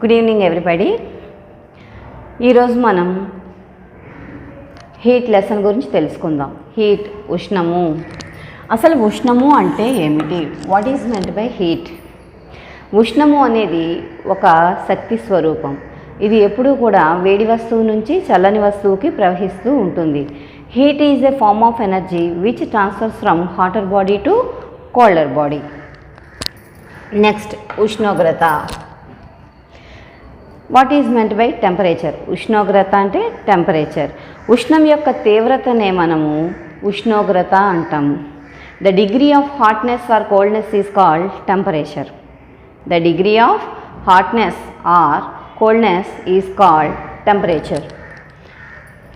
Good evening everybody. ఈరోజు మనం heat lesson గురించి తెలుసుకుందాం. హీట్, ఉష్ణము. అసలు ఉష్ణము అంటే ఏమిటి? What is meant by heat? ఉష్ణము అనేది ఒక శక్తి స్వరూపం. ఇది ఎప్పుడూ కూడా వేడి వస్తువు నుంచి చల్లని వస్తువుకి ప్రవహిస్తూ ఉంటుంది. Heat is a form of energy which transfers from hotter body to colder body. Next, ఉష్ణోగ్రత. What is meant by temperature? ఉష్ణోగ్రత అంటే టెంపరేచర్. ఉష్ణం యొక్క తీవ్రతనే మనము ఉష్ణోగ్రత అంటాము. The degree of hotness or coldness is called temperature. The degree of hotness or coldness is called temperature.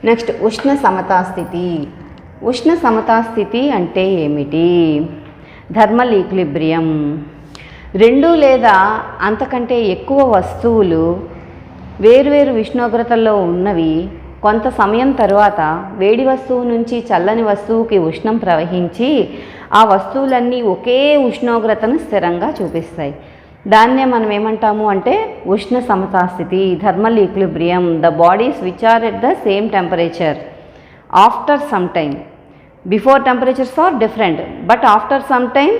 Next, ఉష్ణ సమతాస్థితి. ఉష్ణ సమతాస్థితి అంటే ఏమిటి? Thermal equilibrium. రెండు లేదా అంతకంటే ఎక్కువ వస్తువులు వేరువేరు ఉష్ణోగ్రతల్లో ఉన్నవి కొంత సమయం తర్వాత వేడి వస్తువు నుంచి చల్లని వస్తువుకి ఉష్ణం ప్రవహించి ఆ వస్తువులన్నీ ఒకే ఉష్ణోగ్రతను స్థిరంగా చూపిస్తాయి. దాన్నే మనం ఏమంటాము అంటే ఉష్ణ సమతాస్థితి, thermal equilibrium. The bodies which are at the same temperature after some time. Before temperatures are different, but after some time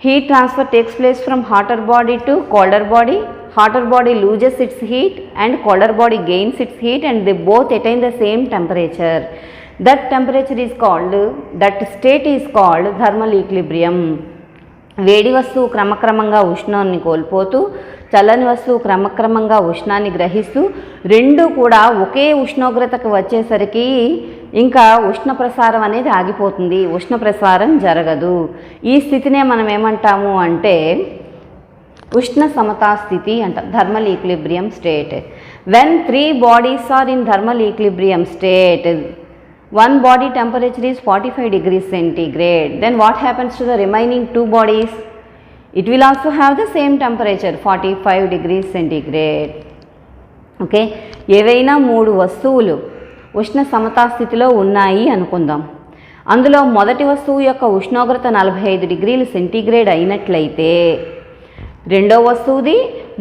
heat transfer takes place from hotter body to colder body. Hotter body loses its heat and colder body gains its heat, and they both attain the same temperature. That temperature is called, that state is called thermal equilibrium. వేడి వస్తువు క్రమక్రమంగా ఉష్ణాన్ని కోల్పోతూ చల్లని వస్తువు క్రమక్రమంగా ఉష్ణాన్ని గ్రహిస్తూ రెండు కూడా ఒకే ఉష్ణోగ్రతకు వచ్చేసరికి ఇంకా ఉష్ణ ప్రసారం అనేది ఆగిపోతుంది. ఉష్ణ ప్రసారం జరగదు. ఈ స్థితినే మనం ఏమంటాము అంటే ఉష్ణ సమతాస్థితి అంటాం, thermal equilibrium state. When 3 bodies are in thermal equilibrium state, one body temperature is 45 degrees centigrade, then what happens to the remaining 2 bodies? It will also have the same temperature, 45 degrees centigrade. Okay, ఏవైనా 3 వస్తువులు ఉష్ణ సమతాస్థితిలో ఉన్నాయి అనుకుందాం. అందులో మొదటి వస్తువు యొక్క ఉష్ణోగ్రత 45 డిగ్రీలు సెంటీగ్రేడ్ అయినట్లయితే రెండో వస్తువుది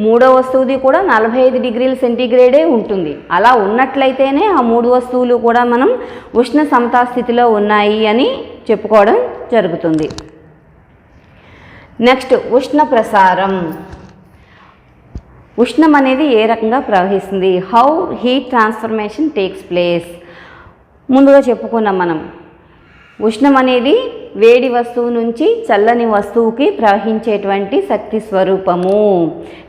మూడో వస్తువుది కూడా 45 డిగ్రీల సెంటీగ్రేడే ఉంటుంది. అలా ఉన్నట్లయితేనే ఆ 3 వస్తువులు కూడా మనం ఉష్ణ సమతాస్థితిలో ఉన్నాయి అని చెప్పుకోవడం జరుగుతుంది. నెక్స్ట్, ఉష్ణ ప్రసారం. ఉష్ణం అనేది ఏ రకంగా ప్రవహిస్తుంది? How heat transformation takes place. ముందుగా చెప్పుకున్నాం మనం, ఉష్ణం అనేది వేడి వస్తువు నుంచి చల్లని వస్తువుకి ప్రవహించేటువంటి శక్తి స్వరూపము.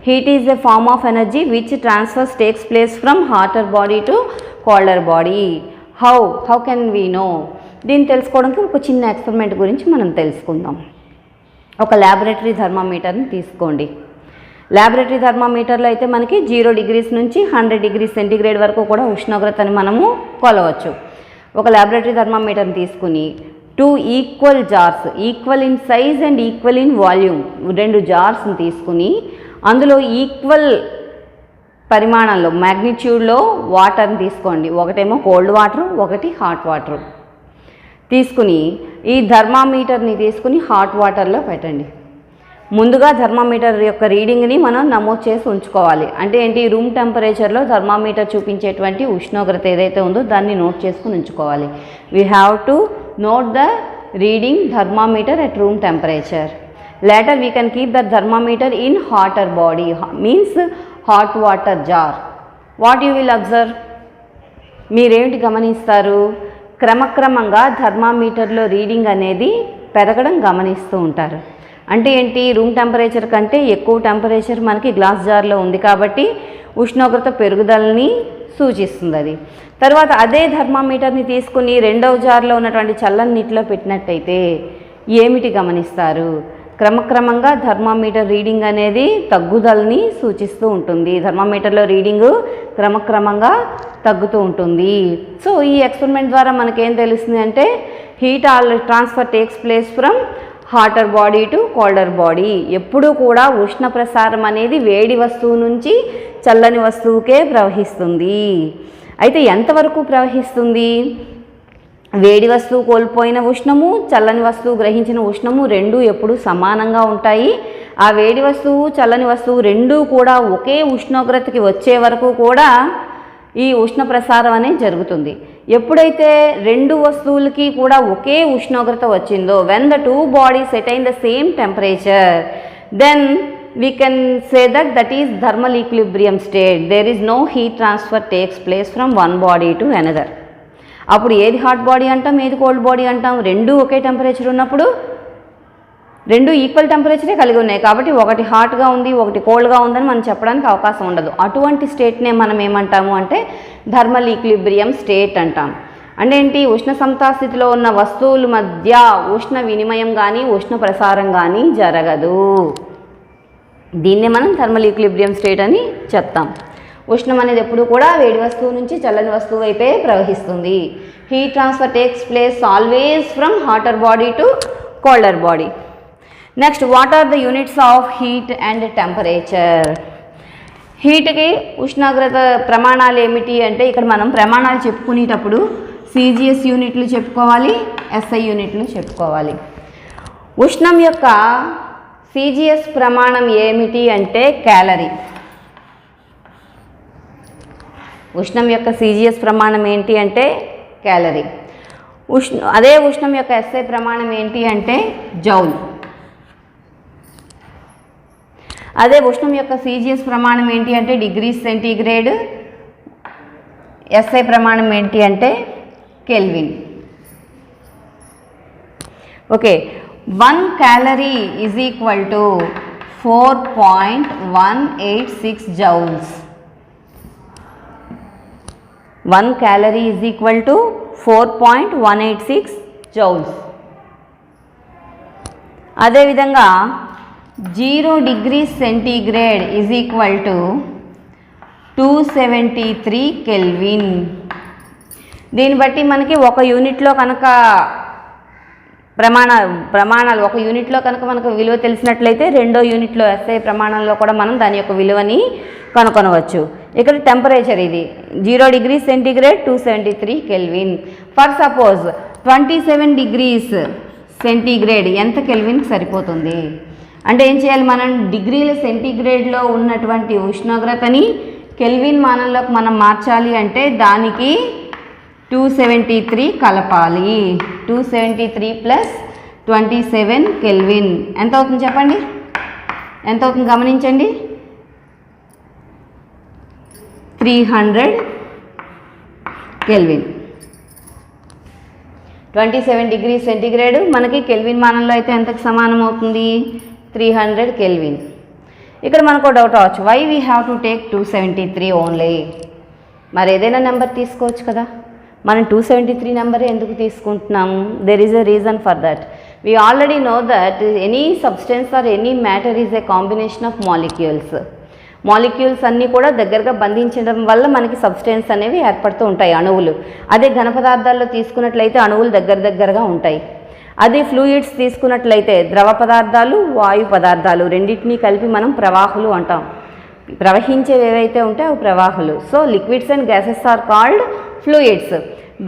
Heat is a form of energy which transfers takes place from hotter body to colder body. How can we know? దీన్ని తెలుసుకోవడానికి ఒక చిన్న ఎక్స్పెరిమెంట్ గురించి మనం తెలుసుకుందాం. ఒక ల్యాబొరేటరీ థర్మామీటర్ని తీసుకోండి. ల్యాబొరేటరీ థర్మామీటర్లో అయితే మనకి 0 degrees నుంచి 100 degrees సెంటీగ్రేడ్ వరకు కూడా ఉష్ణోగ్రతని మనము కొలవచ్చు. ఒక ల్యాబొరేటరీ థర్మామీటర్ని తీసుకుని 2 equal jars, equal in size and equal in volume, 2 జార్స్ని తీసుకుని అందులో ఈక్వల్ పరిమాణంలో మ్యాగ్నిట్యూడ్లో వాటర్ని తీసుకోండి. ఒకటేమో కోల్డ్ వాటర్, ఒకటి హాట్ వాటర్ తీసుకుని ఈ థర్మామీటర్ని తీసుకుని హాట్ వాటర్లో పెట్టండి. ముందుగా థర్మామీటర్ యొక్క రీడింగ్ని మనం నమోదు చేసి ఉంచుకోవాలి. అంటే ఏంటి? రూమ్ టెంపరేచర్లో థర్మామీటర్ చూపించేటువంటి ఉష్ణోగ్రత ఏదైతే ఉందో దాన్ని నోట్ చేసుకుని ఉంచుకోవాలి. We have to note the reading thermometer at room temperature. Later we can keep the thermometer in hotter body, means hot water jar. What you will observe? మీరేమిటి గమనిస్తారు? క్రమక్రమంగా థర్మామీటర్లో రీడింగ్ అనేది పెరగడం గమనిస్తూ ఉంటారు. అంటే ఏంటి? రూమ్ టెంపరేచర్ కంటే ఎక్కువ టెంపరేచర్ మనకి గ్లాస్ జార్లో ఉంది కాబట్టి ఉష్ణోగ్రత పెరుగుదలని సూచిస్తుంది అది. తర్వాత అదే థర్మామీటర్ని తీసుకుని రెండవ జార్లో ఉన్నటువంటి చల్లని నీటిలో పెట్టినట్టయితే ఏమిటి గమనిస్తారు? క్రమక్రమంగా థర్మామీటర్ రీడింగ్ అనేది తగ్గుదలని సూచిస్తూ ఉంటుంది. థర్మామీటర్లో రీడింగు క్రమక్రమంగా తగ్గుతూ ఉంటుంది. సో ఈ ఎక్స్పెరిమెంట్ ద్వారా మనకేం తెలుస్తుంది అంటే heat transfer takes place from hotter body to colder body. ఎప్పుడూ కూడా ఉష్ణ ప్రసారం అనేది వేడి వస్తువు నుంచి చల్లని వస్తువుకే ప్రవహిస్తుంది. అయితే ఎంతవరకు ప్రవహిస్తుంది? వేడి వస్తువు కోల్పోయిన ఉష్ణము, చల్లని వస్తువు గ్రహించిన ఉష్ణము రెండూ ఎప్పుడు సమానంగా ఉంటాయి. ఆ వేడి వస్తువు చల్లని వస్తువు రెండూ కూడా ఒకే ఉష్ణోగ్రతకి వచ్చే వరకు కూడా ఈ ఉష్ణ ప్రసారం అనేది జరుగుతుంది. ఎప్పుడైతే రెండు వస్తువులకి కూడా ఒకే ఉష్ణోగ్రత వచ్చిందో, when the two bodies attain the same temperature, then we can say that is thermal equilibrium state. There is no heat transfer takes place from one body to another. అప్పుడు ఏది హాట్ బాడీ అంటాం, ఏది cold body అంటాం? రెండు ఒకే temperature ఉన్నప్పుడు రెండు equal టెంపరేచరే కలిగి ఉన్నాయి కాబట్టి ఒకటి హాట్గా ఉంది ఒకటి కోల్డ్గా ఉందని మనం చెప్పడానికి అవకాశం ఉండదు. అటువంటి స్టేట్నే మనం ఏమంటాము అంటే థర్మల్ ఈక్విలిబ్రియం స్టేట్ అంటాం. అంటే ఏంటి? ఉష్ణ సమతాస్థితిలో ఉన్న వస్తువుల మధ్య ఉష్ణ వినిమయం కానీ ఉష్ణ ప్రసారం కానీ జరగదు. దీన్నే మనం థర్మల్ ఈక్విలిబ్రియం స్టేట్ అని చెప్తాం. ఉష్ణం అనేది ఎప్పుడు కూడా వేడి వస్తువు నుంచి చల్లని వస్తువు వైపే ప్రవహిస్తుంది. Heat transfer takes place always from hotter body to colder body. Next, what are the units of heat and temperature? హీట్కి ఉష్ణోగ్రత ప్రమాణాలు ఏమిటి అంటే, ఇక్కడ మనం ప్రమాణాలు చెప్పుకునేటప్పుడు సిజిఎస్ యూనిట్లు చెప్పుకోవాలి, ఎస్ఐ యూనిట్లు చెప్పుకోవాలి. ఉష్ణం యొక్క సిజిఎస్ ప్రమాణం ఏమిటి అంటే క్యాలరీ. ఉష్ణం యొక్క సిజిఎస్ ప్రమాణం ఏంటి అంటే క్యాలరీ. అదే ఉష్ణం యొక్క ఎస్ఐ ప్రమాణం ఏంటి అంటే జౌల్. అదే ఉష్ణం యొక్క సిజిఎస్ ప్రమాణం ఏంటి అంటే డిగ్రీ సెంటీగ్రేడ్. ఎస్ఐ ప్రమాణం ఏంటి అంటే kelvin. Okay, 1 calorie is equal to 4.186 joules. 1 calorie is equal to 4.186 joules. అదే విధంగా 0 degree centigrade is equal to 273 Kelvin. దీన్ని బట్టి మనకి ఒక యూనిట్లో కనుక ప్రమాణాలు ఒక యూనిట్లో కనుక మనకు విలువ తెలిసినట్లయితే రెండో యూనిట్లో ఎస్ఐ ప్రమాణంలో కూడా మనం దాని యొక్క విలువని కనుగొనవచ్చు. ఇక్కడ టెంపరేచర్ ఇది 0 degree centigrade 273 kelvin. For suppose 27 degrees centigrade ఎంత కెల్విన్కి సరిపోతుంది అంటే ఏం చేయాలి? మనం డిగ్రీల సెంటీగ్రేడ్లో ఉన్నటువంటి ఉష్ణోగ్రతని కెల్విన్ మానంలోకి మనం మార్చాలి అంటే దానికి 273 కలపాలి. 273 ప్లస్ 27 కెల్విన్ ఎంత అవుతుంది చెప్పండి? ఎంత అవుతుంది గమనించండి. 300 కెల్విన్. 27 డిగ్రీ సెంటీగ్రేడ్ మనకి కెల్విన్ మానంలో అయితే ఎంతకు సమానం అవుతుంది? 300 కెల్విన్. ఇక్కడ మనకు డౌట్ అవచ్చు, why we have to take 273 only? మరి ఏదైనా నెంబర్ తీసుకోవచ్చు కదా. మనం 273 నెంబర్ ఎందుకు తీసుకుంటున్నాము? There is a reason for that. We already know that any substance or any matter is a combination of molecules. Molecules అన్నీ కూడా దగ్గరగా బంధించడం వల్ల మనకి సబ్స్టెన్స్ అనేవి ఏర్పడుతూ ఉంటాయి, అణువులు. అదే ఘన పదార్థాల్లో తీసుకున్నట్లయితే అణువులు దగ్గరగా ఉంటాయి. అదే ఫ్లూయిడ్స్ తీసుకున్నట్లయితే ద్రవ పదార్థాలు వాయు పదార్థాలు రెండింటినీ కలిపి మనం ప్రవాహులు అంటాం. ప్రవహించేవి ఏవైతే ఉంటాయో అవి ప్రవాహులు. So liquids and gases are called fluids.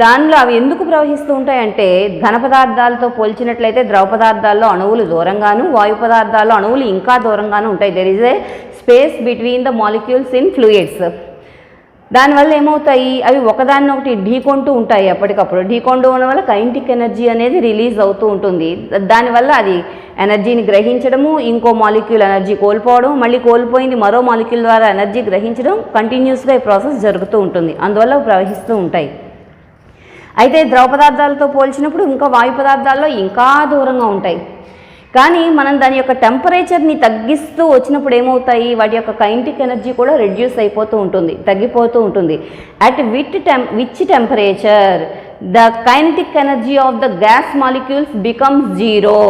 దానిలో అవి ఎందుకు ప్రవహిస్తూ ఉంటాయంటే ఘన పదార్థాలతో పోల్చినట్లయితే ద్రవ పదార్థాల్లో అణువులు దూరంగాను వాయు పదార్థాల్లో అణువులు ఇంకా దూరంగాను ఉంటాయి. There is a space between the molecules in fluids. దానివల్ల ఏమవుతాయి? అవి ఒకదాన్ని ఒకటి ఢీకొంటూ ఉంటాయి. ఎప్పటికప్పుడు ఢీకొంటూ ఉండడం వల్ల కైనెటిక్ ఎనర్జీ అనేది రిలీజ్ అవుతూ ఉంటుంది. దానివల్ల అది ఎనర్జీని గ్రహించడము, ఇంకో మాలిక్యూల్ ఎనర్జీ కోల్పోవడం, మళ్ళీ కోల్పోయింది మరో మాలిక్యూల్ ద్వారా ఎనర్జీ గ్రహించడం, కంటిన్యూస్గా ఈ ప్రాసెస్ జరుగుతూ ఉంటుంది. అందువల్ల ప్రవహిస్తూ ఉంటాయి. అయితే ద్రవ పదార్థాలతో పోల్చినప్పుడు ఇంకా వాయు పదార్థాల్లో ఇంకా దూరంగా ఉంటాయి. కానీ మనం దాని యొక్క టెంపరేచర్ని తగ్గిస్తూ వచ్చినప్పుడు ఏమవుతాయి? వాటి యొక్క కైనెటిక్ ఎనర్జీ కూడా రెడ్యూస్ అయిపోతూ ఉంటుంది, తగ్గిపోతూ ఉంటుంది. At which temperature the kinetic energy of the gas molecules becomes zero.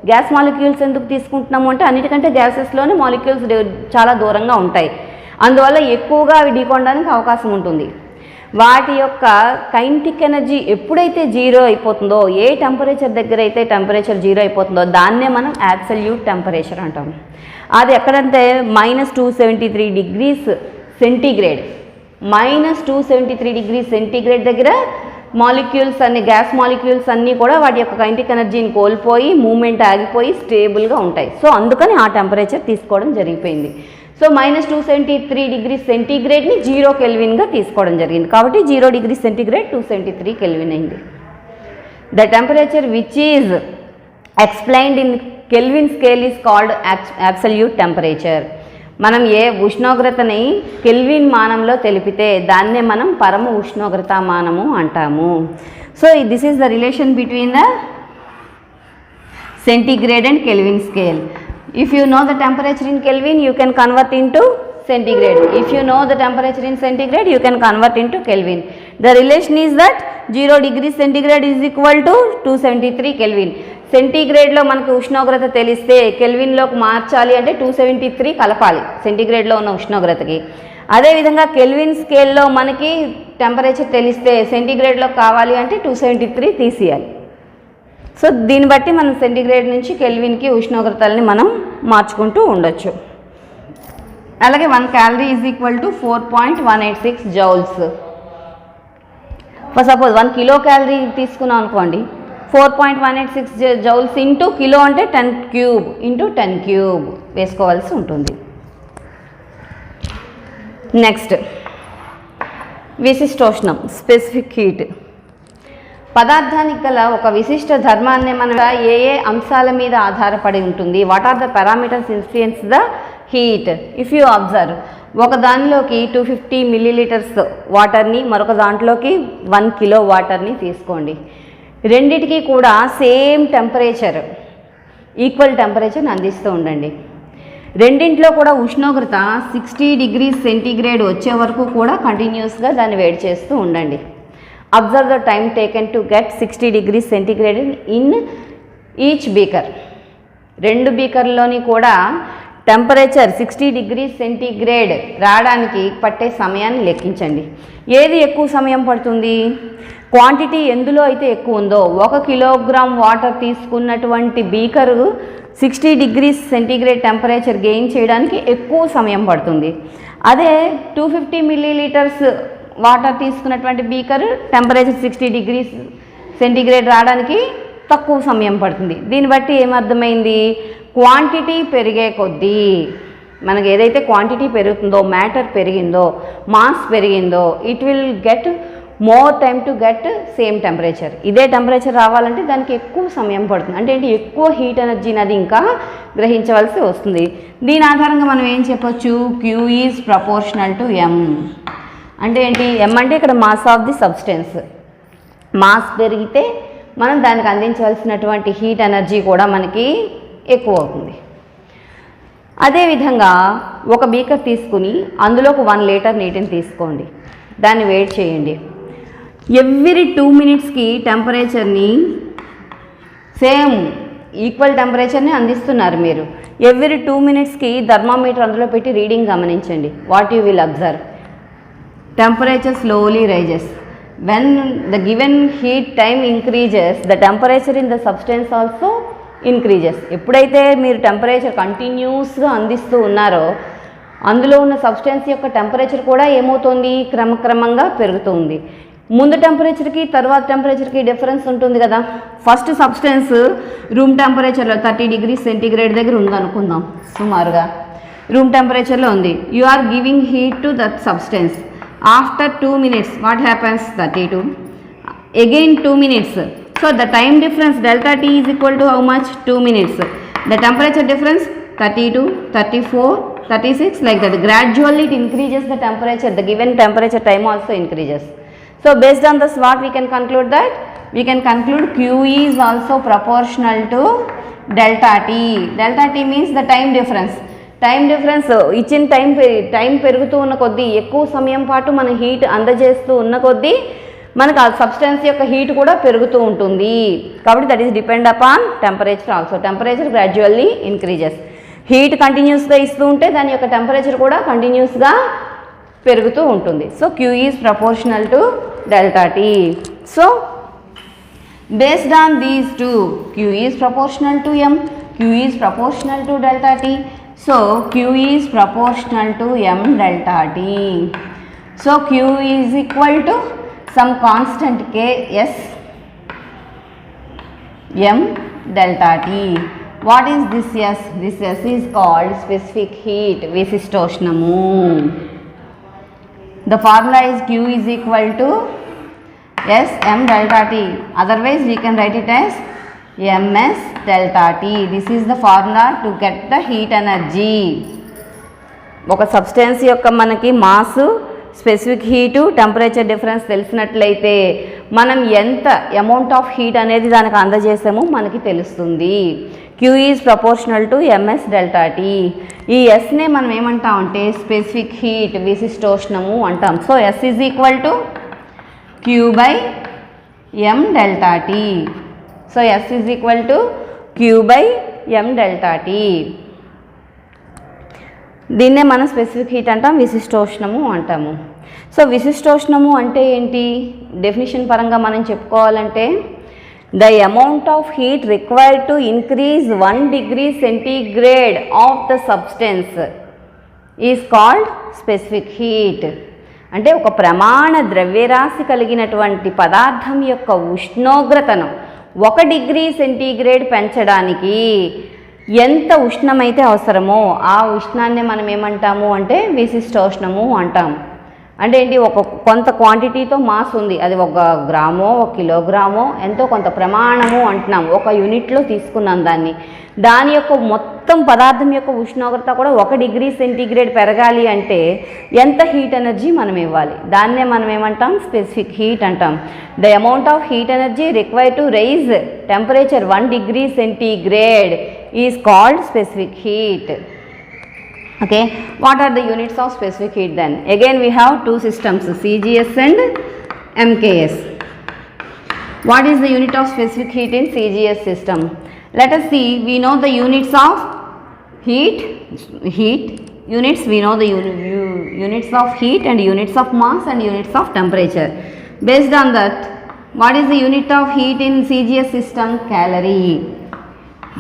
Gas molecules ఎందుకు తీసుకుంటున్నాము అంటే అన్నిటికంటే గ్యాసెస్లోనే మాలిక్యూల్స్ చాలా దూరంగా ఉంటాయి. అందువల్ల ఎక్కువగా అవి ఢీకొనడానికి అవకాశం ఉంటుంది. వాటి యొక్క కైనెటిక్ ఎనర్జీ ఎప్పుడైతే జీరో అయిపోతుందో, ఏ టెంపరేచర్ దగ్గర అయితే టెంపరేచర్ జీరో అయిపోతుందో దాన్నే మనం అబ్సల్యూట్ టెంపరేచర్ అంటాం. అది ఎక్కడంటే -273 డిగ్రీస్ సెంటీగ్రేడ్. -273 డిగ్రీ సెంటీగ్రేడ్ దగ్గర మాలిక్యూల్స్ అన్ని, గ్యాస్ మాలిక్యూల్స్ అన్నీ కూడా వాటి యొక్క కైనెటిక్ ఎనర్జీని కోల్పోయి మూమెంట్ ఆగిపోయి స్టేబుల్గా ఉంటాయి. సో అందుకని ఆ టెంపరేచర్ తీసుకోవడం జరిగిపోయింది. సో -273 డిగ్రీ సెంటీగ్రేడ్ని 0 కెల్విన్గా తీసుకోవడం జరిగింది. కాబట్టి 0 డిగ్రీ సెంటీగ్రేడ్ 273 కెల్విన్ అయింది. The temperature which is explained in kelvin scale is called absolute temperature. మనం ఏ ఉష్ణోగ్రతని కెల్విన్ మానంలో తెలిపితే దాన్నే మనం పరమ ఉష్ణోగ్రత మానము అంటాము. So this is the relation between the centigrade and kelvin scale. If you know the temperature in Kelvin, you can convert into centigrade. If you know the temperature in centigrade, you can convert into Kelvin. The relation is that 0 degree centigrade is equal to 273 Kelvin. సెంటీగ్రేడ్లో మనకు ఉష్ణోగ్రత తెలిస్తే కెల్విన్లోకి మార్చాలి అంటే 273 కలపాలి సెంటీగ్రేడ్లో ఉన్న ఉష్ణోగ్రతకి. అదేవిధంగా kelvin స్కేల్లో మనకి టెంపరేచర్ తెలిస్తే సెంటీగ్రేడ్లో కావాలి అంటే 273 తీసేయాలి. సో దీన్ని బట్టి మనం సెంటీగ్రేడ్ నుంచి కెల్విన్కి ఉష్ణోగ్రతల్ని మనం మార్చుకుంటూ ఉండొచ్చు. అలాగే 1 calorie is equal to 4.186 joules. For suppose 1 kilo calorie తీసుకున్నాం అనుకోండి, 4.186 జౌల్స్ ఇంటూ కిలో అంటే 10 క్యూబ్ ఇంటూ 10 క్యూబ్ వేసుకోవాల్సి ఉంటుంది. నెక్స్ట్ విశిష్టోష్ణం, స్పెసిఫిక్ హీట్. పదార్థానికి గల ఒక విశిష్ట ధర్మాన్ని మనం ఏ అంశాల మీద ఆధారపడి ఉంటుంది, what are the parameters influence the heat. If you observe, ఒక దానిలోకి 250 milliliters వాటర్ని, మరొక దాంట్లోకి 1 కిలో వాటర్ని తీసుకోండి. రెండిటికి కూడా సేమ్ టెంపరేచర్, ఈక్వల్ టెంపరేచర్ని అందిస్తూ ఉండండి. రెండింటిలో కూడా ఉష్ణోగ్రత 60 degrees సెంటీగ్రేడ్ వచ్చే వరకు కూడా కంటిన్యూస్గా దాన్ని వేడి చేస్తూ ఉండండి. Observe the time taken to get 60 degrees centigrade in each beaker. రెండు బీకర్లోని కూడా టెంపరేచర్ 60 degrees సెంటీగ్రేడ్ రావడానికి పట్టే సమయాన్ని లెక్కించండి. ఏది ఎక్కువ సమయం పడుతుంది? క్వాంటిటీ ఎందులో అయితే ఎక్కువ ఉందో, 1 kilogram వాటర్ తీసుకున్నటువంటి beaker 60 degrees centigrade temperature gain చేయడానికి ఎక్కువ సమయం పడుతుంది. అదే 250 milliliters వాటర్ తీసుకున్నటువంటి బీకర్ టెంపరేచర్ 60 degrees సెంటీగ్రేడ్ రావడానికి తక్కువ సమయం పడుతుంది. దీన్ని బట్టి ఏమర్థమైంది? క్వాంటిటీ పెరిగే కొద్దీ, మనకు ఏదైతే క్వాంటిటీ పెరుగుతుందో, మ్యాటర్ పెరిగిందో, మాస్ పెరిగిందో, it will get more time to get same temperature. ఇదే టెంపరేచర్ రావాలంటే దానికి ఎక్కువ సమయం పడుతుంది. అంటే ఏంటి? ఎక్కువ హీట్ ఎనర్జీని అది ఇంకా గ్రహించవలసి వస్తుంది. దీని ఆధారంగా మనం ఏం చెప్పొచ్చు? Q is proportional to M. అంటే ఏంటి? M అంటే ఇక్కడ mass of the substance. Mass పెరిగితే మనం దానికి అందించవలసినటువంటి హీట్ ఎనర్జీ కూడా మనకి ఎక్కువ అవుతుంది. అదేవిధంగా ఒక బీకర్ తీసుకుని అందులోకి 1 లీటర్ నీటిని తీసుకోండి, దాన్ని వేడి చేయండి. ఎవ్రీ 2 minutesకి టెంపరేచర్ని సేమ్ ఈక్వల్ టెంపరేచర్ని అందిస్తున్నారు మీరు. ఎవ్రీ 2 minutesకి థర్మామీటర్ అందులో పెట్టి రీడింగ్ గమనించండి. What you will observe? Temperature slowly rises. When the given heat time increases, the temperature in the substance also increases. ఎప్పుడైతే మీరు టెంపరేచర్ కంటిన్యూస్గా అందిస్తూ ఉన్నారో అందులో ఉన్న సబ్స్టెన్స్ యొక్క టెంపరేచర్ కూడా ఏమవుతుంది? క్రమక్రమంగా పెరుగుతుంది. ముందు టెంపరేచర్కి తర్వాత టెంపరేచర్కి డిఫరెన్స్ ఉంటుంది కదా. ఫస్ట్ సబ్స్టెన్స్ రూమ్ టెంపరేచర్లో 30 degrees సెంటీగ్రేడ్ దగ్గర ఉందనుకుందాం, సుమారుగా రూమ్ టెంపరేచర్లో ఉంది. You are giving heat to that substance. After 2 minutes, what happens? 32. Again 2 minutes. So the time difference delta T is equal to how much? 2 minutes. The temperature difference 32, 34, 36, like that. Gradually it increases the temperature. The given temperature time also increases. So based on this, what we can conclude that? We can conclude Q is also proportional to delta T. Delta T means the time difference. Time difference ఇచ్చిన time పెరుగుతూ ఉన్న కొద్దీ, ఎక్కువ సమయం పాటు మన heat అందజేస్తూ ఉన్న కొద్దీ మనకు ఆ సబ్స్టెన్స్ యొక్క హీట్ కూడా పెరుగుతూ ఉంటుంది. కాబట్టి that is depend upon temperature also. Temperature gradually increases. Heat కంటిన్యూస్గా ఇస్తూ ఉంటే దాని యొక్క టెంపరేచర్ కూడా కంటిన్యూస్గా పెరుగుతూ ఉంటుంది. So Q is proportional to delta T. So based on these two, Q is proportional to M, Q is proportional to delta T. So Q is proportional to M delta T. So Q is equal to some constant K S m delta T. What is this S? This S is called specific heat, విశిష్టోష్ణము. The formula is Q is equal to S m delta T. Otherwise we can write it as ms delta T. This is the formula to get the heat energy. ఒక substance యొక్క మనకి mass, specific heat, temperature difference తెలిసినట్లయితే మనం ఎంత amount of heat అనేది దానికి అందజేసామో మనకి తెలుస్తుంది. Q is proportional to ms delta T. ఈ ఎస్నే మనం ఏమంటామంటే స్పెసిఫిక్ హీట్, విశిష్టోష్ణము అంటాం. So S is equal to Q by m delta T. So S is equal to Q by m delta T. దీన్నే మనం స్పెసిఫిక్ హీట్ అంటాం, విశిష్టోష్ణము అంటాము. So విశిష్టోష్ణము అంటే ఏంటి? డెఫినిషన్ పరంగా మనం చెప్పుకోవాలంటే the amount of heat required to increase 1 degree centigrade of the substance is called specific heat. అంటే ఒక ప్రమాణ ద్రవ్యరాశి కలిగినటువంటి పదార్థం యొక్క ఉష్ణోగ్రతను 1 degree centigrade పెంచడానికి ఎంత ఉష్ణమైతే అవసరమో ఆ ఉష్ణాన్ని మనం ఏమంటాము అంటే విశిష్టోష్ణము అంటాం. అంటే ఏంటి? ఒక కొంత క్వాంటిటీతో మాస్ ఉంది, అది 1 గ్రామో 1 కిలోగ్రామో ఎంతో కొంత ప్రమాణము అంటున్నాం, ఒక యూనిట్లో తీసుకున్నాం దాన్ని. దాని యొక్క మొత్తం పదార్థం యొక్క ఉష్ణోగ్రత కూడా 1 degree centigrade పెరగాలి అంటే ఎంత హీట్ ఎనర్జీ మనం ఇవ్వాలి, దాన్నే మనం ఏమంటాం స్పెసిఫిక్ హీట్ అంటాం. The amount of heat energy required to raise temperature 1 degree centigrade is called specific heat. Okay, what are the units of specific heat then? Again we have two systems, CGS and MKS. What is the unit of specific heat in CGS system? Let us see. We know the units of heat units. We know the units of heat and units of mass and units of temperature. Based on that, what is the unit of heat in CGS system? Calorie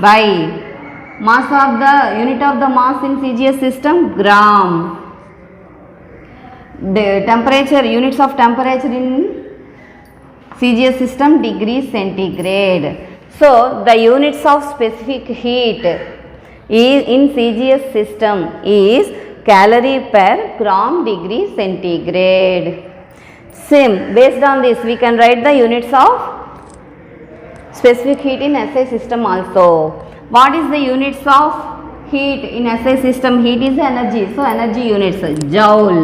by mass of the unit of the mass in CGS system, gram. The temperature, units of temperature in CGS system, degree centigrade. So the units of specific heat is in CGS system is calorie per gram degree centigrade. Same, based on this we can write the units of specific heat in SI system also. What is the units of heat in SI system? Heat is energy, so energy units, joule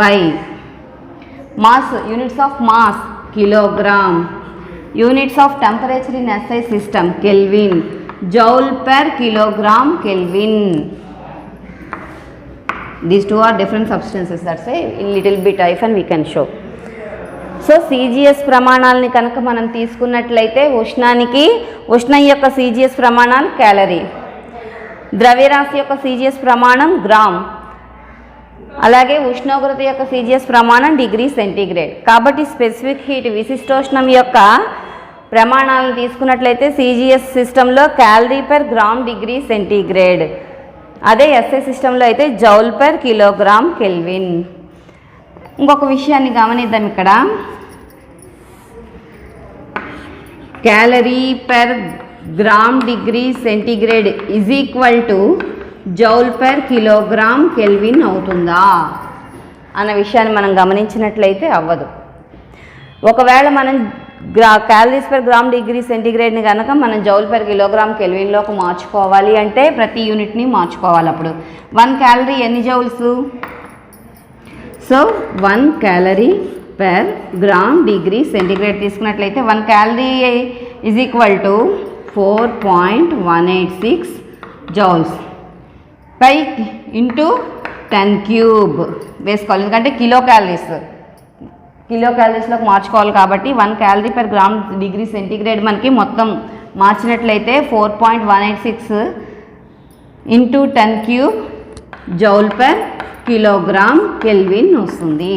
by mass, units of mass, kilogram. Units of temperature in SI system, Kelvin, joule per kilogram Kelvin. These two are different substances, that's why in little bit hyphen we can show. So CGS ప్రమాణాలని కనుక మనం తీసుకున్నట్లయితే ఉష్ణం యొక్క CGS ప్రమాణాలు calorie, ద్రవ్యరాశి యొక్క CGS ప్రమాణం gram, అలాగే ఉష్ణోగ్రత యొక్క సిజిఎస్ ప్రమాణం డిగ్రీ సెంటీగ్రేడ్. కాబట్టి స్పెసిఫిక్ హీట్, విశిష్టోష్ణం యొక్క ప్రమాణాలను తీసుకున్నట్లయితే సిజిఎస్ సిస్టంలో calorie per gram degree centigrade, అదే ఎస్ఐ సిస్టంలో అయితే జౌల్ పర్ కిలోగ్రామ్ కెల్విన్. ఇంకొక విషయాన్ని గమనిద్దాం ఇక్కడ, calorie per gram degree centigrade is equal to joule per kilogram kelvin అవుతుందా అన్న విషయాన్ని మనం గమనించినట్లయితే అవ్వదు. ఒకవేళ మనం క్యాలరీస్ పర్ గ్రామ్ డిగ్రీ సెంటీగ్రేడ్ని కనుక మనం జౌల్ పర్ కిలోగ్రామ్ కెల్విన్లోకి మార్చుకోవాలి అంటే ప్రతి యూనిట్ని మార్చుకోవాలి. అప్పుడు 1 క్యాలరీ ఎన్ని joules? So 1 calorie per gram degree centigrade తీసుకున్నట్లయితే 1 calorie is equal to 4.186 joules పై ఇంటూ 10 cube వేసుకోవాలి, ఎందుకంటే కిలో క్యాలరీస్లోకి మార్చుకోవాలి కాబట్టి 1 calorie per gram degree centigrade మనకి మొత్తం మార్చినట్లయితే 4.186 into 10 cube joule per kilogram kelvin వస్తుంది.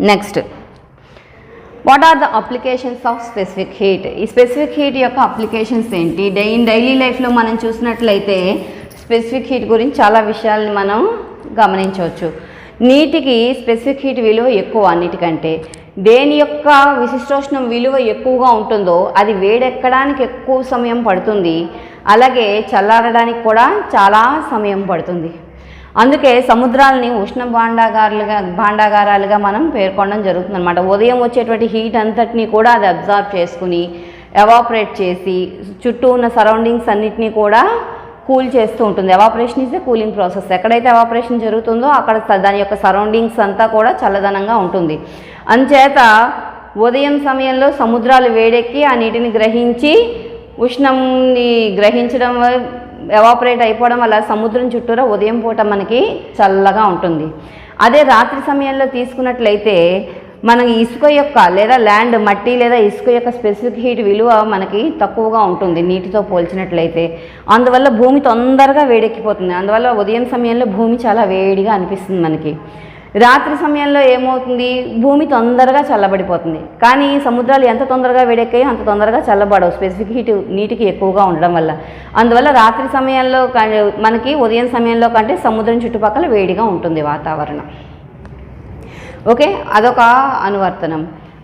Next, what are the applications of specific heat? ఈ స్పెసిఫిక్ హీట్ యొక్క అప్లికేషన్స్ ఏంటి? ఇన్ డైలీ లైఫ్లో మనం చూసినట్లయితే స్పెసిఫిక్ హీట్ గురించి చాలా విషయాల్ని మనం గమనించవచ్చు. నీటికి స్పెసిఫిక్ హీట్ విలువ ఎక్కువ అన్నిటికంటే. దేని యొక్క విశిష్టోష్ణం విలువ ఎక్కువగా ఉంటుందో అది వేడెక్కడానికి ఎక్కువ సమయం పడుతుంది, అలాగే చల్లారడానికి కూడా చాలా సమయం పడుతుంది. అందుకే సముద్రాలని ఉష్ణ భాండాగారాలుగా మనం పేర్కొనడం జరుగుతుంది అనమాట. ఉదయం వచ్చేటువంటి హీట్ అంతటినీ కూడా అది అబ్జార్బ్ చేసుకుని ఎవాపరేట్ చేసి చుట్టూ ఉన్న సరౌండింగ్స్ అన్నిటినీ కూడా కూల్ చేస్తూ ఉంటుంది. Evaporation is the cooling process. ఎక్కడైతే ఎవాపరేషన్ జరుగుతుందో అక్కడ దాని యొక్క సరౌండింగ్స్ అంతా కూడా చల్లదనంగా ఉంటుంది. అందుచేత ఉదయం సమయంలో సముద్రాలు వేడెక్కి ఆ నీటిని గ్రహించి ఉష్ణంని గ్రహించడం ఎవాపరేట్ అయిపోవడం వల్ల సముద్రం చుట్టూరా ఉదయం పూట మనకి చల్లగా ఉంటుంది. అదే రాత్రి సమయంలో తీసుకున్నట్లయితే మనకి ఇసుక యొక్క లేదా ల్యాండ్ మట్టి లేదా ఇసుక యొక్క స్పెసిఫిక్ హీట్ విలువ మనకి తక్కువగా ఉంటుంది నీటితో పోల్చినట్లయితే. అందువల్ల భూమి తొందరగా వేడెక్కిపోతుంది. అందువల్ల ఉదయం సమయంలో భూమి చాలా వేడిగా అనిపిస్తుంది మనకి. రాత్రి సమయంలో ఏమవుతుంది, భూమి తొందరగా చల్లబడిపోతుంది. కానీ సముద్రాలు ఎంత తొందరగా వేడెక్కాయో అంత తొందరగా చల్లబడవు, స్పెసిఫిక్ హీట్ నీటికి ఎక్కువగా ఉండడం వల్ల. అందువల్ల రాత్రి సమయంలో మనకి ఉదయం సమయంలో కంటే సముద్రం చుట్టుపక్కల వేడిగా ఉంటుంది వాతావరణం. ఓకే, అదొక అనువర్తనం.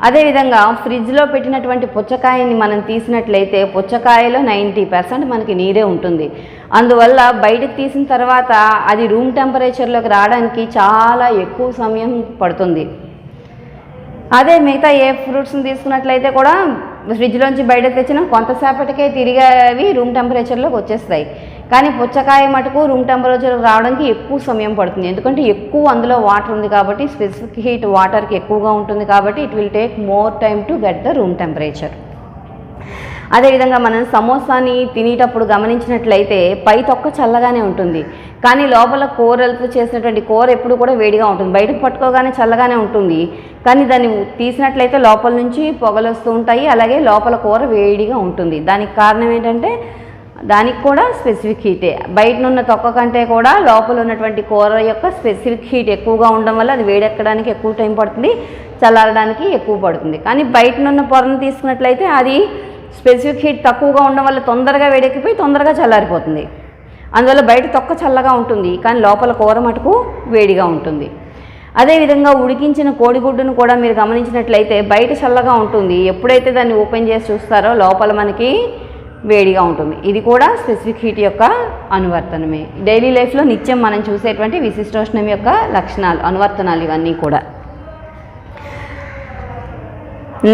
అదేవిధంగా ఫ్రిడ్జ్లో పెట్టినటువంటి పుచ్చకాయని మనం తీసినట్లయితే పుచ్చకాయలో 90% మనకి నీరే ఉంటుంది. అందువల్ల బయటకు తీసిన తర్వాత అది రూమ్ టెంపరేచర్లోకి రావడానికి చాలా ఎక్కువ సమయం పడుతుంది. అదే మిగతా ఏ ఫ్రూట్స్ని తీసుకున్నట్లయితే కూడా ఫ్రిడ్జ్లోంచి బయటకు తెచ్చిన కొంతసేపటికే తిరిగి అవి రూమ్ టెంపరేచర్లోకి వచ్చేస్తాయి. కానీ పుచ్చకాయ మటుకు రూమ్ టెంపరేచర్కి రావడానికి ఎక్కువ సమయం పడుతుంది. ఎందుకంటే ఎక్కువ అందులో వాటర్ ఉంది కాబట్టి, స్పెసిఫిక్ హీట్ వాటర్కి ఎక్కువగా ఉంటుంది కాబట్టి it will take more time to get the room temperature. అదేవిధంగా మనం సమోసాని తినేటప్పుడు గమనించినట్లయితే పై తొక్క చల్లగానే ఉంటుంది, కానీ లోపల కూరలతో చేసినటువంటి కూర ఎప్పుడు కూడా వేడిగా ఉంటుంది. బయటకు పట్టుకోగానే చల్లగానే ఉంటుంది, కానీ దాన్ని తీసినట్లయితే లోపల నుంచి పొగలు వస్తూ ఉంటాయి, అలాగే లోపల కూర వేడిగా ఉంటుంది. దానికి కారణం ఏంటంటే దానికి కూడా స్పెసిఫిక్ హీటే. బయటనున్న తొక్క కంటే కూడా లోపల ఉన్నటువంటి కూర యొక్క స్పెసిఫిక్ హీట్ ఎక్కువగా ఉండడం వల్ల అది వేడెక్కడానికి ఎక్కువ టైం పడుతుంది, చల్లారడానికి ఎక్కువ పడుతుంది. కానీ బయటనున్న పొరను తీసుకున్నట్లయితే అది స్పెసిఫిక్ హీట్ తక్కువగా ఉండడం వల్ల తొందరగా వేడెక్కిపోయి తొందరగా చల్లారిపోతుంది. అందువల్ల బయట తొక్క చల్లగా ఉంటుంది, కానీ లోపల కూర మటుకు వేడిగా ఉంటుంది. అదేవిధంగా ఉడికించిన కోడిగుడ్డును కూడా మీరు గమనించినట్లయితే బయట చల్లగా ఉంటుంది, ఎప్పుడైతే దాన్ని ఓపెన్ చేసి చూస్తారో లోపల మనకి వేడిగా ఉంటుంది. ఇది కూడా స్పెసిఫిక్ హీట్ యొక్క అనువర్తనమే. డైలీ లైఫ్లో నిత్యం మనం చూసేటువంటి విశిష్టోష్ణం యొక్క లక్షణాలు, అనువర్తనాలు ఇవన్నీ కూడా.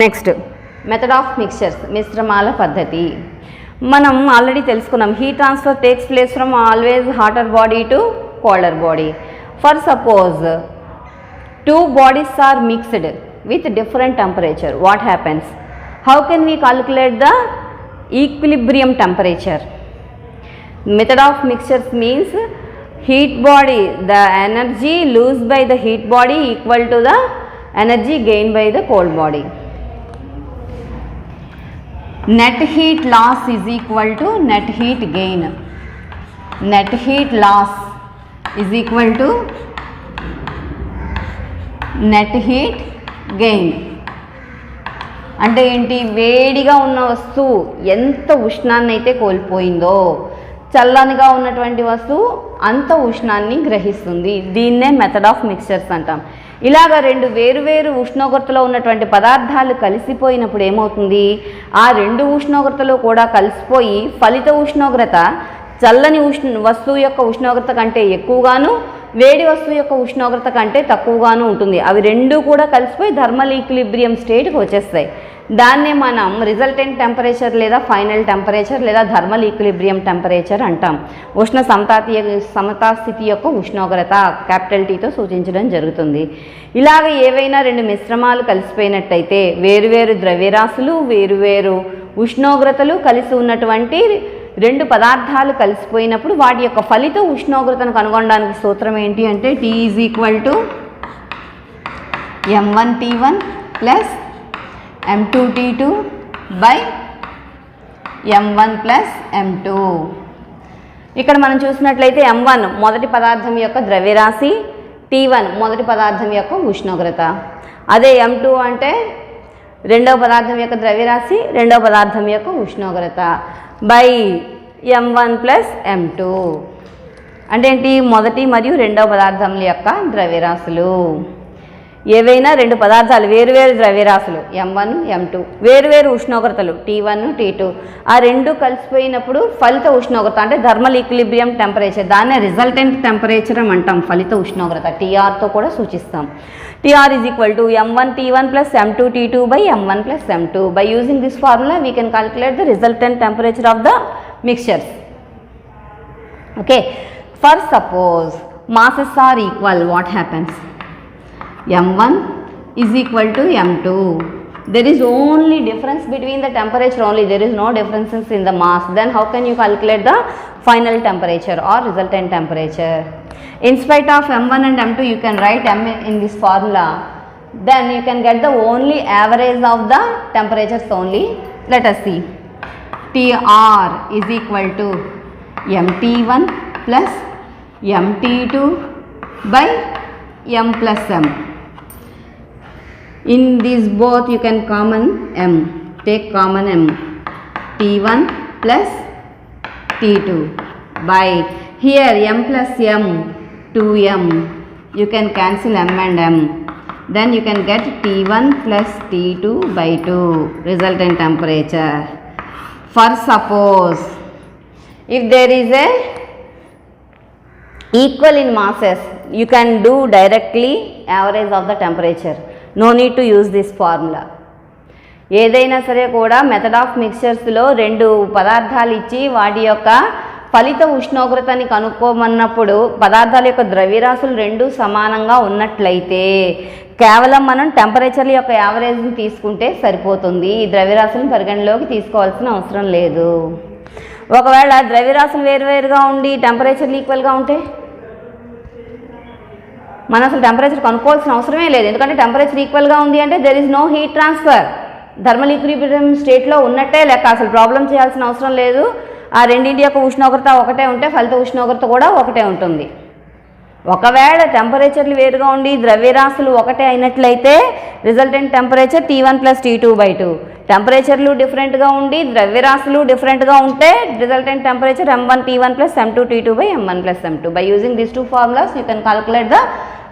నెక్స్ట్ మెథడ్ ఆఫ్ మిక్చర్స్, మిశ్రమాల పద్ధతి. మనం ఆల్రెడీ తెలుసుకున్నాం, heat transfer takes place from always hotter body to colder body. For suppose 2 bodies are mixed with different temperature, what happens? How can we calculate the equilibrium temperature? Method of mixtures means heat body, the energy lost by the heat body equal to the energy gained by the cold body. Net heat loss is equal to net heat gain. Net heat loss is equal to net heat gain. అంటే ఏంటి, వేడిగా ఉన్న వస్తువు ఎంత ఉష్ణాన్ని అయితే కోల్పోయిందో చల్లనిగా ఉన్నటువంటి వస్తువు అంత ఉష్ణాన్ని గ్రహిస్తుంది. దీన్నే మెథడ్ ఆఫ్ మిక్చర్స్ అంటాం. ఇలాగ 2 వేరువేరు ఉష్ణోగ్రతలో ఉన్నటువంటి పదార్థాలు కలిసిపోయినప్పుడు ఏమవుతుంది, ఆ 2 ఉష్ణోగ్రతలు కూడా కలిసిపోయి ఫలిత ఉష్ణోగ్రత చల్లని వస్తువు యొక్క ఉష్ణోగ్రత కంటే ఎక్కువగాను, వేడి వస్తువు యొక్క ఉష్ణోగ్రత కంటే తక్కువగాను ఉంటుంది. అవి 2 కూడా కలిసిపోయి థర్మల్ ఈక్విలిబ్రియం స్టేట్కి వచ్చేస్తాయి. దాన్నే మనం రిజల్టెంట్ టెంపరేచర్ లేదా ఫైనల్ టెంపరేచర్ లేదా థర్మల్ ఈక్విలిబ్రియం టెంపరేచర్ అంటాం. ఉష్ణ సమతాస్థితి యొక్క ఉష్ణోగ్రత క్యాపిటల్ టీతో సూచించడం జరుగుతుంది. ఇలాగ ఏవైనా 2 మిశ్రమాలు కలిసిపోయినట్టయితే, వేరువేరు ద్రవ్యరాశులు వేరువేరు ఉష్ణోగ్రతలు కలిసి ఉన్నటువంటి 2 పదార్థాలు కలిసిపోయినప్పుడు వాటి యొక్క ఫలిత ఉష్ణోగ్రతను కనుగొనడానికి సూత్రం ఏంటి అంటే T is equal to m1T1 plus m2T2 by m1 plus m2. ఇక్కడ మనం చూసినట్లయితే m1 మొదటి పదార్థం యొక్క ద్రవ్యరాశి, T1 మొదటి పదార్థం యొక్క ఉష్ణోగ్రత. అదే m2 అంటే రెండవ పదార్థం యొక్క ద్రవ్యరాశి, రెండవ పదార్థం యొక్క ఉష్ణోగ్రత బై m1 ప్లస్ m2. అంటే ఏంటి, మొదటి మరియు రెండవ పదార్థముల యొక్క ద్రవ్యరాశులు. ఏవైనా రెండు పదార్థాలు వేరువేరు ద్రవ్యరాశులు m1 m2 వేరువేరు ఉష్ణోగ్రతలు T1 T2 ఆ రెండు కలిసిపోయినప్పుడు ఫలిత ఉష్ణోగ్రత అంటే థర్మల్ ఈక్విలిబ్రియం టెంపరేచర్, దాన్నే రిజల్టెంట్ టెంపరేచర్ అంటాం. ఫలిత ఉష్ణోగ్రత TRతో కూడా సూచిస్తాం. TR is equal to m1 T1 plus m2 T2 by m1 plus m2. By using this formula we can calculate the resultant temperature of the mixtures. Okay, for suppose masses are equal, what happens? m1 is equal to m2. There is only difference between the temperature only, there is no differences in the mass. Then how can you calculate the final temperature or resultant temperature? In spite of m1 and m2 you can write m in this formula, then you can get the only average of the temperatures only. Let us see. TR is equal to mt1 plus mt2 by m plus m. In these both you can common m, take common m, T1 plus T2 by here m plus m 2m, you can cancel m and m, then you can get T1 plus T2 by 2 resultant temperature. For suppose if there is a equal in masses, you can do directly average of the temperature, no need to use this formula. ఏదైనా సరే కూడా method of మిక్చర్స్లో రెండు పదార్థాలు ఇచ్చి వాటి యొక్క ఫలిత ఉష్ణోగ్రతని కనుక్కోమన్నప్పుడు పదార్థాల యొక్క ద్రవ్యరాశులు రెండు సమానంగా ఉన్నట్లయితే కేవలం మనం టెంపరేచర్ల యొక్క యావరేజ్ని తీసుకుంటే సరిపోతుంది. ఈ ద్రవ్యరాశులను పరిగణలోకి తీసుకోవాల్సిన అవసరం లేదు. ఒకవేళ ద్రవ్యరాశులు వేరువేరుగా ఉండి టెంపరేచర్లు ఈక్వల్గా ఉంటే మనం అసలు టెంపరేచర్ కనుక్కోవాల్సిన అవసరమే లేదు. ఎందుకంటే టెంపరేచర్ ఈక్వల్గా ఉంది అంటే there is no heat transfer, thermal equilibrium స్టేట్లో ఉన్నట్టే లెక్క, అసలు ప్రాబ్లం చేయాల్సిన అవసరం లేదు. ఆ రెండింటి యొక్క ఉష్ణోగ్రత ఒకటే ఉంటే ఫలిత ఉష్ణోగ్రత కూడా ఒకటే ఉంటుంది. ఒకవేళ టెంపరేచర్లు వేరుగా ఉండి ద్రవ్యరాశులు ఒకటే అయినట్లయితే resultant temperature T1 plus T2 by 2. టెంపరేచర్లు డిఫరెంట్గా ఉండి ద్రవ్యరాశులు డిఫరెంట్గా ఉంటే resultant temperature m1 T1 plus m2 T2 by m1 plus m2. By using these two formulas you can calculate the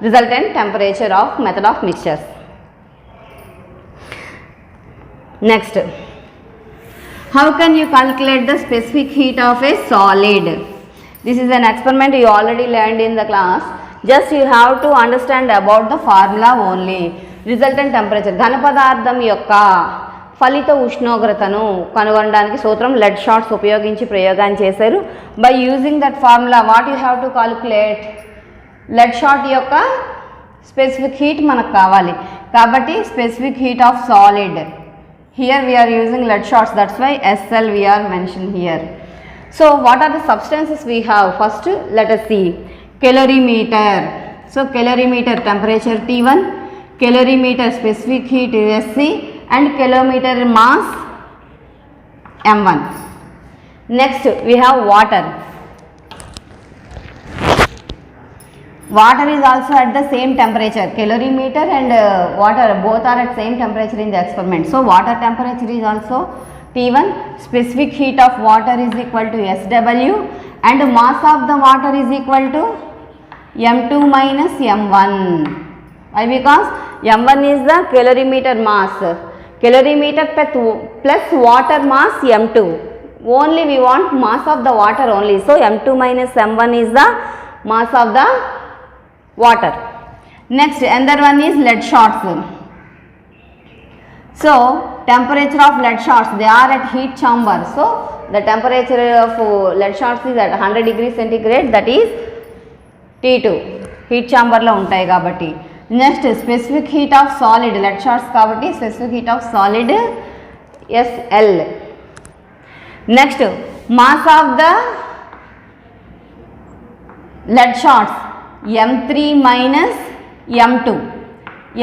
resultant temperature of method of mixtures. Next, how can you calculate the specific heat of a solid? This is an experiment you already learned in the class. Just you have to understand about the formula only. Resultant temperature, ఘన పదార్థం యొక్క ఫలిత ఉష్ణోగ్రతను కనుగొనడానికి సూత్రం lead shorts ఉపయోగించి ప్రయోగాన్ని చేశారు. By using that formula what you have to calculate, lead shot యొక్క స్పెసిఫిక్ హీట్ మనకు కావాలి కాబట్టి specific heat of solid, here we are using lead shots, that's why SL we are mentioned here. So what are the substances we have? First let us see calorimeter. So calorimeter temperature T1, calorimeter specific heat SC and calorimeter mass M1. Next we have water. Water is also at the same temperature, calorimeter and water both are at same temperature in the experiment. So water temperature is also T1, specific heat of water is equal to SW and mass of the water is equal to M2 minus M1. Why? Because M1 is the calorimeter mass, calorimeter plus water mass M2. Only we want mass of the water only. So M2 minus M1 is the mass of the water. Next another one is lead shots. So temperature of lead shots, they are at heat chamber. So the temperature of lead shots is at 100 degrees centigrade, that is T2, heat chamber lo untayi kabatti. Next specific heat of solid, lead shots kabatti specific heat of solid SL. Next mass of the lead shots M3 minus M2.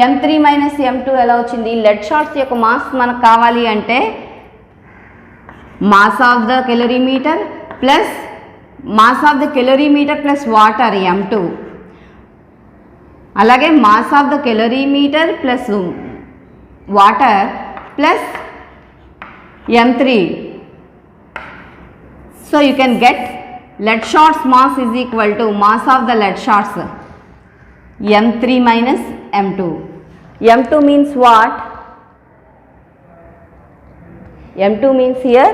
M3 minus M2 ఎలా వచ్చింది? Lead shorts యొక్క mass మనకు కావాలి అంటే mass of the calorimeter plus mass of the calorimeter plus water M2, అలాగే mass of the calorimeter plus water plus M3. So you can get lead shots mass is equal to mass of the lead shots m3 minus m2. m2 means what? m2 means here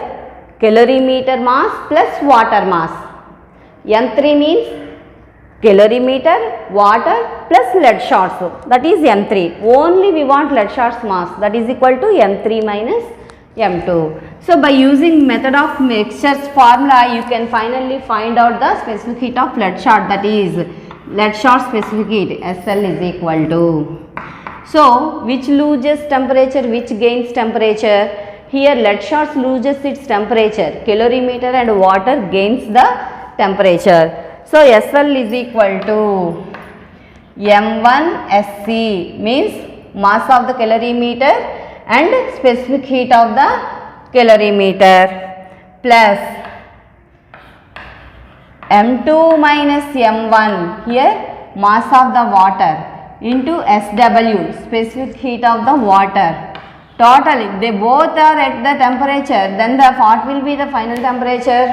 calorimeter mass plus water mass. m3 means calorimeter, water plus lead shots, that is m3. Only we want lead shots mass, that is equal to m3 minus m2. So by using method of mixtures formula, you can finally find out the specific heat of lead shot, that is lead shot specific heat SL is equal to. So which loses temperature, which gains temperature? Here lead shots loses its temperature, calorimeter and water gains the temperature. So SL is equal to M1 SC, means mass of the calorimeter and specific heat of the calorimeter, plus M2 minus M1, here mass of the water, into SW, specific heat of the water. Total, they both are at the temperature, then what will be the final temperature?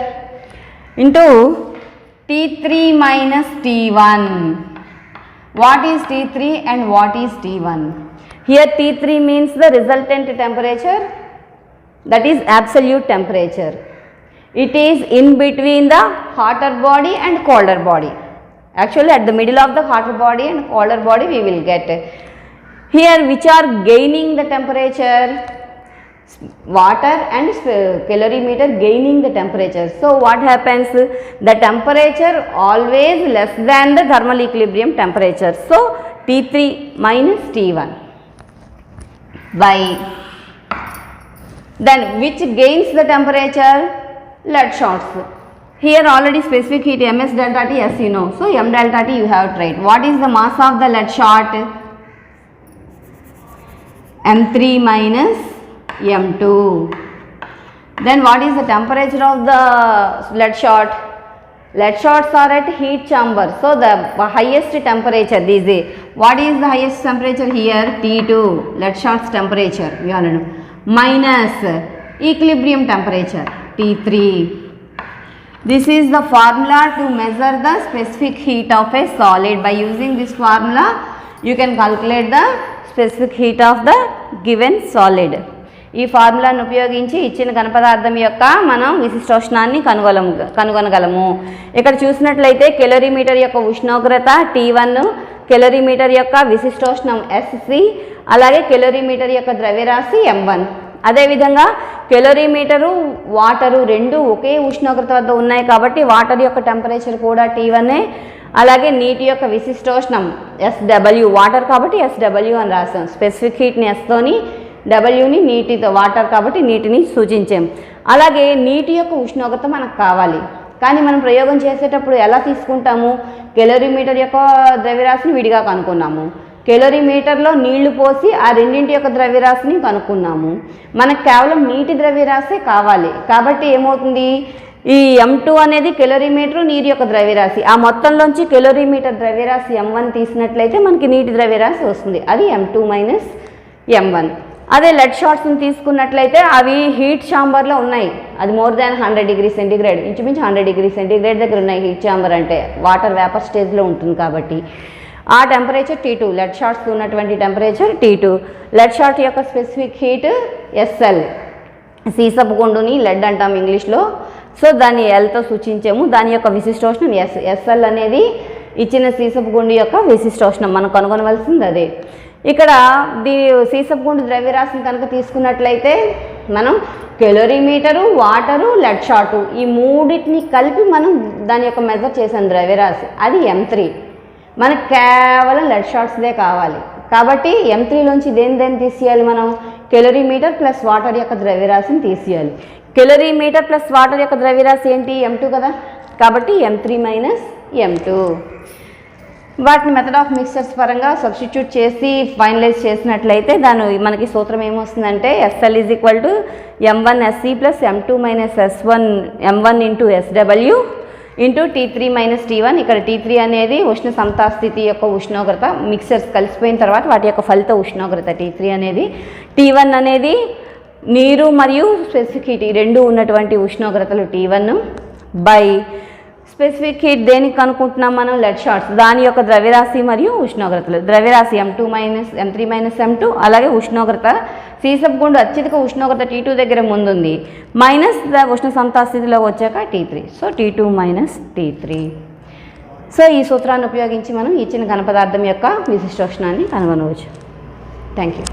Into T3 minus T1. What is T3 and what is T1? Here T3 means the resultant temperature, that is absolute temperature. It is in between the hotter body and colder body. Actually at the middle of the hotter body and colder body we will get. Here which are gaining the temperature? Water and calorimeter gaining the temperature. So what happens? The temperature always less than the thermal equilibrium temperature. So T3 minus T1 by, then which gains the temperature? Lead shots. Here already specific heat ms delta T, as you know. So m delta T you have tried. What is the mass of the lead shot? M3 minus M2. Then what is the temperature of the lead shot? Lead shots are at heat chamber. So the highest temperature, this is, what is the highest temperature here? T2, lead shots temperature, you all know, minus equilibrium temperature T3. This is the formula to measure the specific heat of a solid. By using this formula, you can calculate the specific heat of the given solid. ఈ ఫార్ములాను ఉపయోగించి ఇచ్చిన ఘనపదార్థం యొక్క మనం విశిష్టోష్ణాన్ని కనుగొనగలము. ఇక్కడ చూసినట్లయితే calorimeter యొక్క ఉష్ణోగ్రత T1, కెలోరీమీటర్ యొక్క విశిష్టోష్ణం SC, అలాగే కెలోరీమీటర్ యొక్క ద్రవ్యరాశి M1. అదేవిధంగా కెలోరీమీటరు, వాటరు రెండు ఒకే ఉష్ణోగ్రత వద్ద ఉన్నాయి కాబట్టి వాటర్ యొక్క టెంపరేచర్ కూడా T1, అలాగే నీటి యొక్క విశిష్టోష్ణం SW, వాటర్ కాబట్టి SW అని రాసాం. స్పెసిఫిక్ హీట్ని Sతోని, Wని నీటితో, వాటర్ కాబట్టి నీటిని సూచించాం. అలాగే నీటి యొక్క ఉష్ణోగ్రత మనకు కావాలి, కానీ మనం ప్రయోగం చేసేటప్పుడు ఎలా తీసుకుంటాము? కెలోరీమీటర్ యొక్క ద్రవ్యరాశిని విడిగా కనుక్కున్నాము, కెలోరీమీటర్లో నీళ్లు పోసి ఆ రెండింటి యొక్క ద్రవ్యరాశిని కనుక్కున్నాము. మనకు కేవలం నీటి ద్రవ్యరాశి కావాలి కాబట్టి ఏమవుతుంది? ఈ M2 అనేది కెలోరీమీటర్ నీరు యొక్క ద్రవ్యరాశి, ఆ మొత్తంలోంచి కెలోరీమీటర్ ద్రవ్యరాశి M1 తీసినట్లయితే మనకి నీటి ద్రవ్యరాశి వస్తుంది, అది M2 మైనస్ M1. అదే లెడ్ షాట్స్ని తీసుకున్నట్లయితే అవి హీట్ ఛాంబర్లో ఉన్నాయి, అది మోర్ దాన్ 100 డిగ్రీ సెంటీగ్రేడ్, ఇంచుమించు 100 డిగ్రీ సెంటీగ్రేడ్ దగ్గర ఉన్నాయి. హీట్ ఛాంబర్ అంటే వాటర్ వేపర్ స్టేజ్లో ఉంటుంది కాబట్టి ఆ టెంపరేచర్ T2, లెడ్ షాట్స్ ఉన్నటువంటి టెంపరేచర్ T2. లెడ్ షాట్ యొక్క స్పెసిఫిక్ హీట్ SL, సీసపు గుండుని లెడ్ అంటాం ఇంగ్లీష్లో, సో దాన్ని Lతో సూచించాము. దాని యొక్క విశిష్టోష్ణం SL అనేది ఇచ్చిన సీసపు గుండు యొక్క విశిష్టోష్ణం, మనం కనుగొనవలసింది అదే. ఇక్కడ సీసపు గుండు ద్రవ్యరాశిని కనుక తీసుకున్నట్లయితే మనం కెలోరీమీటరు, వాటరు, లెడ్ షాటు ఈ మూడింటిని కలిపి మనం దాని యొక్క మెజర్ చేసాం ద్రవ్యరాశి, అది M3. మనకు కేవలం లెడ్ షాట్స్దే కావాలి కాబట్టి M3లోంచి దేని తీసేయాలి? మనం కెలోరీమీటర్ ప్లస్ వాటర్ యొక్క ద్రవ్యరాశిని తీసేయాలి. కెలోరీమీటర్ ప్లస్ వాటర్ యొక్క ద్రవ్యరాశి ఏంటి? M2 కదా, కాబట్టి M3 మైనస్ M2. వాటిని మెథడ్ ఆఫ్ మిక్సర్స్ పరంగా సబ్స్టిట్యూట్ చేసి ఫైనలైజ్ చేసినట్లయితే దాని మనకి సూత్రం ఏమొస్తుందంటే SL is equal to M1 SC plus M2 minus M1 into SW into T3 minus T1. ఇక్కడ T3 అనేది ఉష్ణ సమతాస్థితి యొక్క ఉష్ణోగ్రత, మిక్సర్స్ కలిసిపోయిన తర్వాత వాటి యొక్క ఫలిత ఉష్ణోగ్రత T3 అనేది. T1 అనేది నీరు మరియు స్పెసిఫిక్ హీట్ రెండు ఉన్నటువంటి ఉష్ణోగ్రతలు T1 బై స్పెసిఫిక్ హీట్ దేనికి కనుక్కుంటున్నాం మనం? లెడ్ షార్ట్స్, దాని యొక్క ద్రవ్యరాశి మరియు ఉష్ణోగ్రతలు. ద్రవ్యరాశి M2 - M3 - M2, అలాగే ఉష్ణోగ్రత సీసపు అత్యధిక ఉష్ణోగ్రత T2 దగ్గర ముందుంది, మైనస్ ఉష్ణ సమతా స్థితిలోకి వచ్చాక T3. So T2 - T3. So ఈ సూత్రాన్ని ఉపయోగించి మనం ఇచ్చిన ఘన పదార్థం యొక్క విశిష్టోష్ణాన్ని కనుగొనవచ్చు. Thank you.